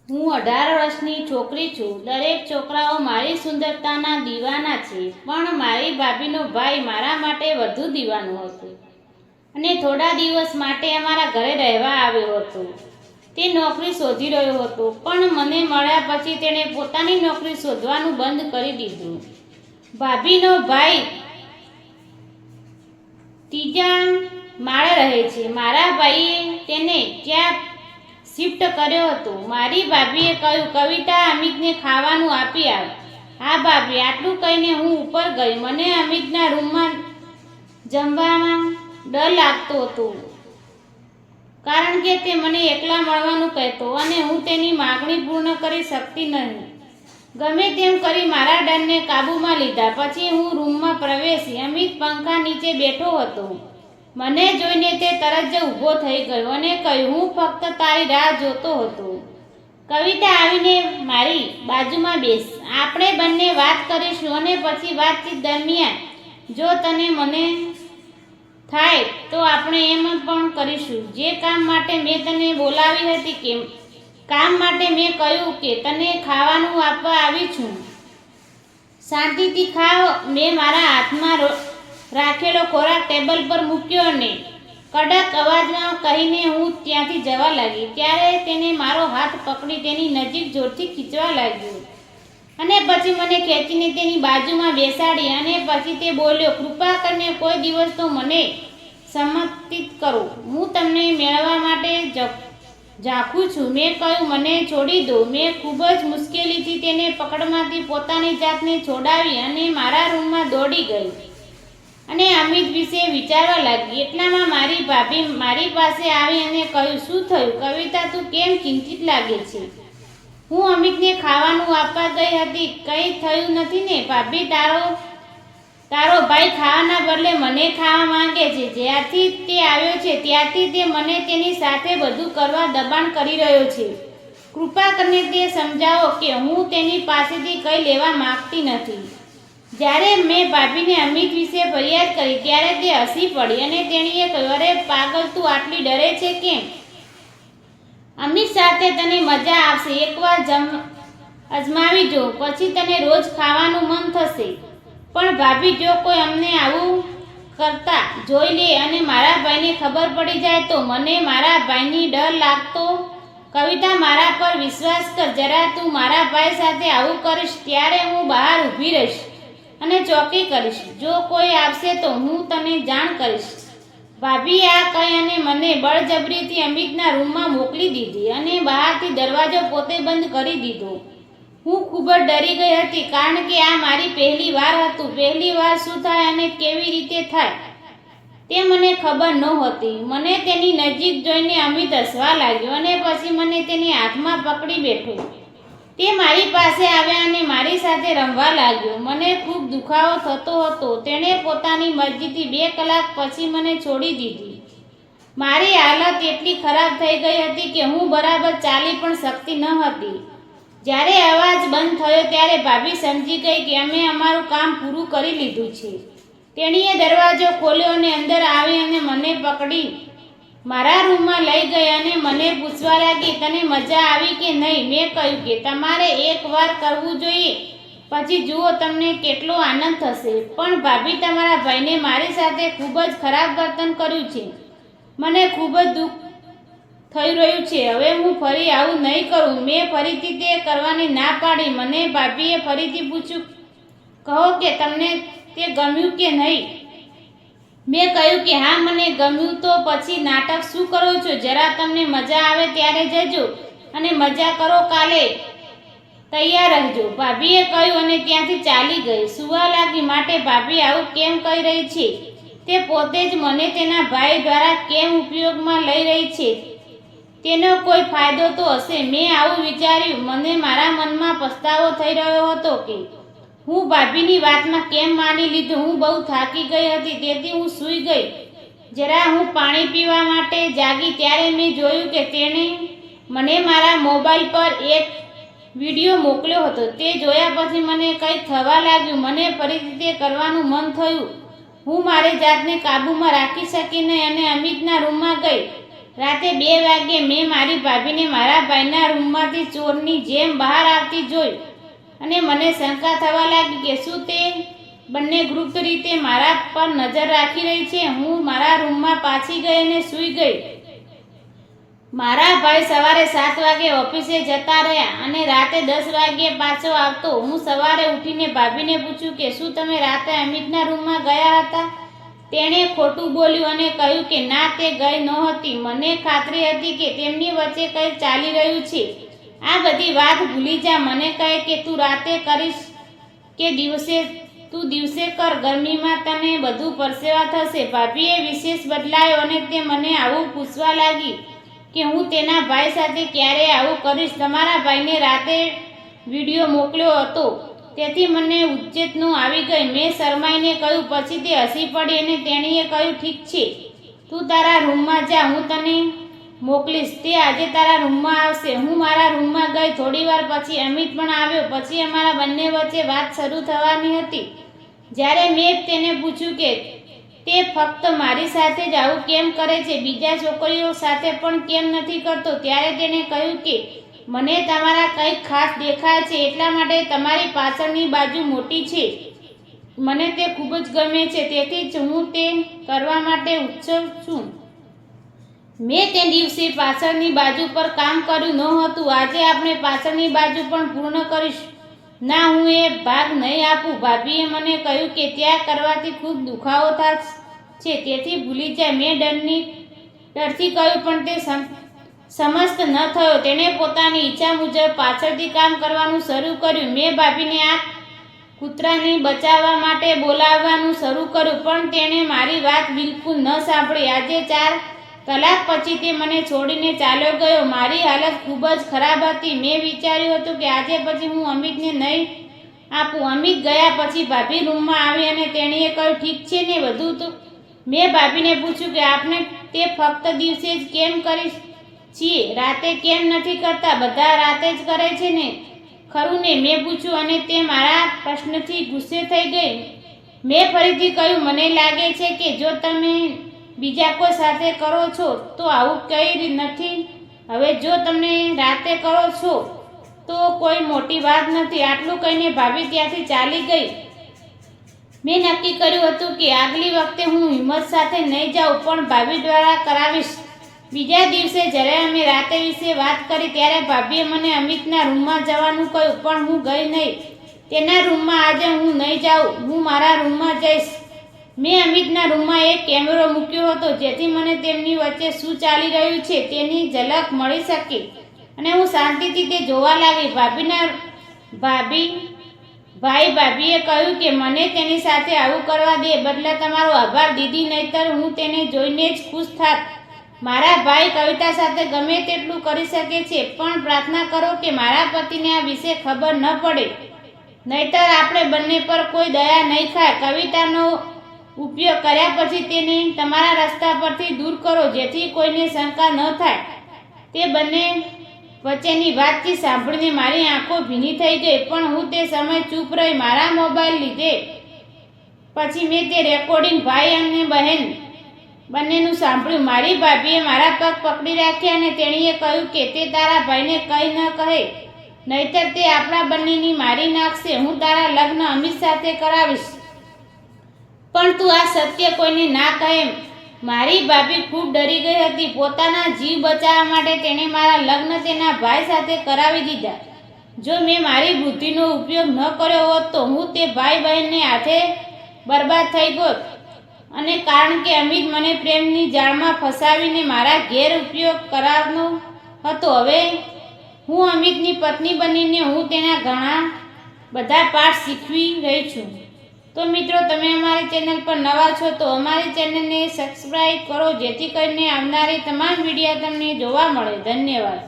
હું 18 વર્ષની છોકરી છું. દરેક છોકરાઓ મારી સુંદરતાના દીવાના છે, પણ મારી ભાભીનો ભાઈ મારા માટે વધુ દીવાનો હતો અને થોડા દિવસ માટે અમારા ઘરે રહેવા આવ્યો હતો. તે નોકરી શોધી રહ્યો હતો, પણ મને મળ્યા પછી તેણે પોતાની નોકરી શોધવાનું બંધ કરી દીધું. ભાભીનો ભાઈ ત્રીજા માળે રહે છે. મારા ભાઈએ તેને ત્યાં શિફ્ટ કર્યો હતો. મારી ભાભીએ કહ્યું, કવિતા, અમિતને ખાવાનું આપી આવ. હા ભાભી, આટલું કહીને હું ઉપર ગઈ. મને અમિતના રૂમમાં જમવામાં ડર લાગતો હતો, કારણ કે તે મને એકલા મળવાનું કહેતો અને હું તેની માગણી પૂર્ણ કરી શકતી નહીં. ગમે તેમ કરી મારા ડરને કાબૂમાં લીધા. પછી હું રૂમમાં પ્રવેશી. અમિત પંખા નીચે બેઠો હતો. મને જોઈને તે તરત જ ઊભો થઈ ગયો અને કહ્યું, હું ફક્ત તારી રાહ જોતો હતો. કવિતા, આવીને મારી બાજુમાં બેસ. આપણે બંને વાત કરીશું અને પછી વાતચીત દરમિયાન જો તને મને થાય તો આપણે એમ પણ કરીશું. જે કામ માટે મેં તને બોલાવી હતી, કે કામ માટે મેં કહ્યું કે તને ખાવાનું આપવા આવી છું. શાંતિથી ખાઓ. મેં મારા હાથમાં રાખેલો ખોરાક ટેબલ પર મૂક્યો અને કડક અવાજમાં કહીને હું ત્યાંથી જવા લાગી. ત્યારે તેને મારો હાથ પકડી તેની નજીક જોરથી ખીંચવા લાગ્યો અને પછી મને ખેંચીને તેની બાજુમાં બેસાડી અને પછી તે બોલ્યો, કૃપા કરીને કોઈ દિવસ તો મને સમર્પિત કરો. હું તમને મેળવવા માટે ઝાંખું છું. મેં કહ્યું, મને છોડી દો. મેં ખૂબ જ મુશ્કેલીથી તેને પકડમાંથી પોતાની જાતને છોડાવી અને મારા રૂમમાં દોડી ગઈ અને અમિત વિશે વિચારવા લાગી. એટલામાં મારી ભાભી મારી પાસે આવી અને કહ્યું, શું થયું કવિતા, તું કેમ ચિંતિત લાગે છે? હું અમિતને ખાવાનું આપવા ગઈ હતી. કંઈ થયું નથી ને ભાભી? તારો ભાઈ ખાવાના બદલે મને ખાવા માંગે છે. જ્યારથી તે આવ્યો છે ત્યારથી તે મને તેની સાથે બધું કરવા દબાણ કરી રહ્યો છે. કૃપા કરીને તે સમજાવો કે હું તેની પાસેથી કંઈ લેવા માંગતી નથી. જ્યારે મેં ભાભીને અમિત વિશે ફરિયાદ કરી ત્યારે તે હસી પડી અને તેણીએ કહ્યું, અરે પાગલ, તું આટલી ડરે છે કેમ? અમિત સાથે તને મજા આવશે. એકવાર અજમાવી જો, પછી તને રોજ ખાવાનું મન થશે. પણ ભાભી, જો કોઈ અમને આવું કરતા જોઈ લે અને મારા ભાઈને ખબર પડી જાય તો? મને મારા ભાઈની ડર લાગતો. કવિતા, મારા પર વિશ્વાસ કર જરા. તું મારા ભાઈ સાથે આવું કરીશ ત્યારે હું બહાર ઊભી રહીશ અને ચોકી કરીશ. જો કોઈ આવશે તો હું તને જાણ કરીશ. ભાભીએ આ કહી અને મને બળજબરીથી અમિતના રૂમમાં મોકલી દીધી અને બહારથી દરવાજો પોતે બંધ કરી દીધો. હું ખૂબ જ ડરી ગઈ હતી, કારણ કે આ મારી પહેલી વાર હતું. પહેલી વાર શું થાય અને કેવી રીતે થાય તે મને ખબર નહોતી. મને તેની નજીક જોઈને અમિત હસવા લાગ્યો અને પછી મને તેની હાથમાં પકડી બેઠો. તે મારી પાસે આવ્યા અને મારી સાથે રમવા લાગ્યો. મને ખૂબ દુખાવો થતો હતો. તેણે પોતાની મરજીથી 2 કલાક પછી મને છોડી દીધી. મારી હાલત એટલી ખરાબ થઈ ગઈ હતી કે હું બરાબર ચાલી પણ શકતી ન હતી. જ્યારે અવાજ બંધ થયો ત્યારે ભાભી સમજી ગઈ કે અમે અમારું કામ પૂરું કરી લીધું છે. તેણીએ દરવાજો ખોલ્યો અને અંદર આવી અને મને પકડી મારા રૂમમાં લઈ ગઈ અને મને પૂછવા લાગી, તને મજા આવી કે નહીં? મેં કહ્યું કે તમારે એકવાર કરવું જોઈએ, પછી જુઓ તમને કેટલો આનંદ થશે. પણ ભાભી, તમારા ભાઈને મારી સાથે ખૂબ જ ખરાબ વર્તન કર્યું છે. મને ખૂબ જ દુઃખ થઈ રહ્યું છે. હવે હું ફરી આવું નહીં કરું. મેં ફરીથી તે કરવાની ના પાડી. મને ભાભીએ ફરીથી પૂછ્યું, કહો કે તમને તે ગમ્યું કે નહીં? મેં કહ્યું કે હા, મને ગમ્યું. તો પછી નાટક શું કરો છો? જરા તમને મજા આવે ત્યારે જજો અને મજા કરો. કાલે તૈયાર રહેજો. ભાભીએ કહ્યું અને ત્યાંથી ચાલી ગઈ. સુવા લાગી. માટે ભાભી આવું કેમ કહી રહી છે? તે પોતે જ મને તેના ભાઈ દ્વારા કેમ ઉપયોગમાં લઈ રહી છે? તેનો કોઈ ફાયદો તો હશે. મેં આવું વિચાર્યું. મને મારા મનમાં પસ્તાવો થઈ રહ્યો હતો કે હું ભાભીની વાતમાં કેમ માની લીધું. હું બહુ થાકી ગઈ હતી, તેથી હું સૂઈ ગઈ. જરા હું પાણી પીવા માટે જાગી ત્યારે મેં જોયું કે તેણે મને મારા મોબાઈલ પર એક વિડીયો મોકલ્યો હતો. તે જોયા પછી મને કંઈક થવા લાગ્યું. મને ફરીથી તે કરવાનું મન થયું. હું મારી જાતને કાબૂમાં રાખી શકી નહીં અને અમિતના રૂમમાં ગઈ રાતે 2 વાગ્યે મેં મારી ભાભીને મારા ભાઈના રૂમમાંથી ચોરની જેમ બહાર આવતી જોઈ અને મને શંકા થવા લાગી કે શું તે બંને ગુપ્ત રીતે મારા પર નજર રાખી રહી છે। હું મારા રૂમમાં પાછી ગઈ અને સૂઈ ગઈ। મારા ભાઈ સવારે 7 વાગે ઓફિસે જતા રહ્યા અને રાતે 10 વાગ્યે પાછો આવતો। હું સવારે ઉઠીને ભાભીને પૂછ્યું કે શું તમે રાતે અમિતના રૂમમાં ગયા હતા? તેણે ખોટું બોલ્યું અને કહ્યું કે ના, તે ગઈ નહોતી। મને ખાતરી હતી કે તેમની વચ્ચે કંઈ ચાલી રહ્યું છે। આ બધી વાત ભૂલી જા। મને કહે કે તું રાતે કરીશ કે દિવસે કર, ગરમીમાં તને બધું પરસેવા થશે। ભાભીએ વિશેષ બદલાયો અને તે મને આવું પૂછવા લાગી કે હું તેના ભાઈ સાથે ક્યારે આવું કરીશ। તમારા ભાઈને રાતે વિડીયો મોકલ્યો હતો, તેથી મને ઉચ્ચેતનો આવી ગઈ। મેં શરમાઈને કહ્યું। પછી તે હસી પડી અને તેણીએ કહ્યું ઠીક છે, તું તારા રૂમમાં જા, હું તને મોકલીશ। તે આજે તારા રૂમમાં આવશે। હું મારા રૂમમાં ગઈ। થોડી વાર પછી અમિત પણ આવ્યો। પછી અમારા બંને વચ્ચે વાત શરૂ થવાની હતી। જ્યારે મેં તેને પૂછ્યું કે તે ફક્ત મારી સાથે જ આવું કેમ કરે છે, બીજા છોકરીઓ સાથે પણ કેમ નથી કરતો, ત્યારે તેણે કહ્યું કે મને તમારા કંઈક ખાસ દેખાય છે, એટલા માટે તમારી પાછળની બાજુ મોટી છે। મને તે ખૂબ જ ગમે છે, તેથી જ હું તે કરવા માટે ઉત્સુક છું। મેં તે દિવસે પાછળની બાજુ પર કામ કર્યું નહોતું। આજે આપણે પાછળની બાજુ પણ પૂર્ણ કરીશું। ના, હું એ ભાગ નહીં આપું। ભાભીએ મને કહ્યું કે ત્યાં કરવાથી ખૂબ દુખાવો થાય છે, તેથી ભૂલી જાય। મેં ડરથી કહ્યું, પણ તે સમસ્ત ન થયો। તેણે પોતાની ઈચ્છા મુજબ પાછળથી કામ કરવાનું શરૂ કર્યું। મેં ભાભીને આ કૂતરાને બચાવવા માટે બોલાવવાનું શરૂ કર્યું, પણ તેણે મારી વાત બિલકુલ ન સાંભળી। આજે 4 કલાક પછી તે મને છોડીને ચાલ્યો ગયો। મારી હાલત ખૂબ જ ખરાબ હતી। મેં વિચાર્યું હતું કે આજે પછી હું અમિતને નહીં આપું। અમિત ગયા પછી ભાભી રૂમમાં આવી અને તેણીએ કહ્યું ઠીક છે ને બધું તો? મેં ભાભીને પૂછ્યું કે આપણે તે ફક્ત દિવસે જ કેમ કરી છીએ, રાતે કેમ નથી કરતા? બધા રાતે જ કરે છે ને, ખરું ને? મેં પૂછ્યું અને તે મારા પ્રશ્નથી ગુસ્સે થઈ ગઈ। મેં ફરીથી કહ્યું, મને લાગે છે કે જો તમે બીજા કોઈ સાથે કરો છો તો આવું કંઈ નથી। હવે જો તમે રાતે કરો છો તો કોઈ મોટી વાત નથી। આટલું કહીને ભાભી ત્યાંથી ચાલી ગઈ। મેં નક્કી કર્યું હતું કે આગલી વખતે હું હિંમત સાથે નહીં જાઉં, પણ ભાભી દ્વારા કરાવીશ। બીજા દિવસે જ્યારે અમે રાતે વિશે વાત કરી ત્યારે ભાભીએ મને અમિતના રૂમમાં જવાનું કહ્યું, પણ હું ગઈ નહીં। તેના રૂમમાં આજે હું નહીં જાઉં, હું મારા રૂમમાં જઈશ। મેં અમિતના રૂમમાં એક કેમેરો મૂક્યો હતો, જેથી મને તેમની વચ્ચે શું ચાલી રહ્યું છે તેની ઝલક મળી શકે અને હું શાંતિથી તે જોવા લાગી। ભાભીએ કહ્યું કે મને તેની સાથે આવું કરવા દે બદલે તમારો આભાર દીદી, નહીતર હું તેને જોઈને જ ખુશ થાત। મારા ભાઈ કવિતા સાથે ગમે તેટલું કરી શકે છે, પણ પ્રાર્થના કરો કે મારા પતિને આ વિશે ખબર ન પડે, નહીતર આપણે બંને પર કોઈ દયા નહીં ખાય। કવિતાનો ઉપયોગ કર્યા પછી તેને તમારા રસ્તા પરથી દૂર કરો, જેથી કોઈને શંકા ન થાય। તે બંને વચ્ચેની વાતચીત સાંભળીને મારી આંખો ભીની થઈ ગઈ, પણ હું તે સમય ચૂપ રહી। મારા મોબાઈલ લીધે પછી મેં તે રેકોર્ડિંગ ભાઈ અને બહેન બંનેનું સાંભળ્યું। મારી ભાભીએ મારા પગ પકડી રાખ્યા અને તેણીએ કહ્યું કે તે તારા ભાઈને કંઈ ન કહે, નહીતર તે આપણા બંનેની મારી નાખશે। હું તારા લગ્ન અમિત સાથે કરાવીશ, પણ તું આ સત્ય કોઈને ના કહે। મારી ભાભી ખૂબ ડરી ગઈ હતી। પોતાના જીવ બચાવવા માટે તેણે મારા લગ્ન તેના ભાઈ સાથે કરાવી દીધા। જો મેં મારી બુદ્ધિનો ઉપયોગ ન કર્યો હોત તો હું તે ભાઈ બહેનને હાથે બરબાદ થઈ ગોત, અને કારણ કે અમિત મને પ્રેમની જાળમાં ફસાવીને મારા ઘેર ઉપયોગ કરવાનો હતો, હવે હું અમિતની પત્ની બનીને હું તેના ઘણા બધા પાઠ શીખવી રહી છું। તો મિત્રો, તમે અમારી ચેનલ પર નવા છો તો અમારી ચેનલને સબસ્ક્રાઈબ કરો, જેથી કરીને આવનારી તમામ વિડીયો તમને જોવા મળે। ધન્યવાદ।